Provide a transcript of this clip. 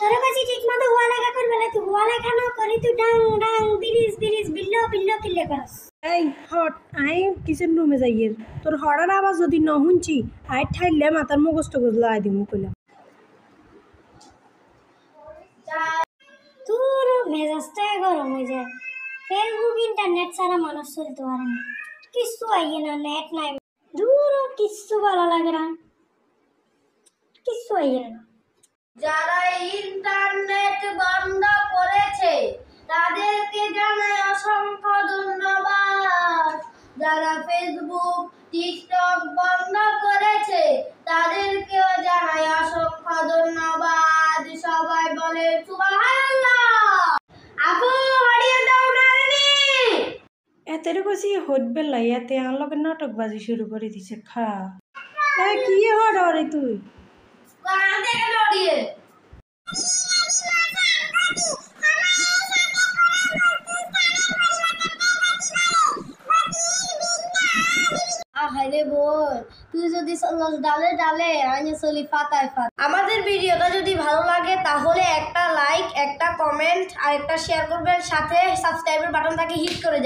তোর কাছে ঠিক মতো হুয়া লাগা করবে না, তুই হুয়া লাগা না করি তুই ডাং ডাং বিরিজ বিরিজ বিল্লো বিল্লো কিল্লে করস। এই হট আই কিচেন রুমে যাইয়ের তোর হঠাৎ আওয়াজ যদি ন শুনছি আই ঠাইলে মাথার মুখস্থ করে লাই দিমু কইলাম। তোর মেজাজটাই গরম হয়ে যায়। ফেসবুক ইন্টারনেট ছাড়া মানুষ চলতে পারে না, কিচ্ছু আইয়ে না, নেট নাই, দূর কিচ্ছু ভালো লাগে না, কিচ্ছু আইয়ে না। যারা ইন্টারনেট বন্ধ করেছে তাদেরকে জানাই অসংখ্য ধন্যবাদ। যারা ফেসবুক টিকটক বন্ধ করেছে তাদেরকেও জানাই অসংখ্য ধন্যবাদ। সবাই বলে সুবহানাল্লাহ। আপু হরিয়া দাও নানি এতের কছি হটবে লাই এতে আনলকে নাটক বাজি শুরু করে দিছে খা। এই কি হট রে তুই কান থেকে লড়িয়ে আহারে বোন, তুই যদি চলস ডালে ডালে আমি চলি পাতায় পাতায়। আমাদের ভিডিওটা যদি ভালো লাগে তাহলে একটা লাইক, একটা কমেন্ট আর একটা শেয়ার করবেন, সাথে সাবস্ক্রাইবের বাটনটাকে হিট করে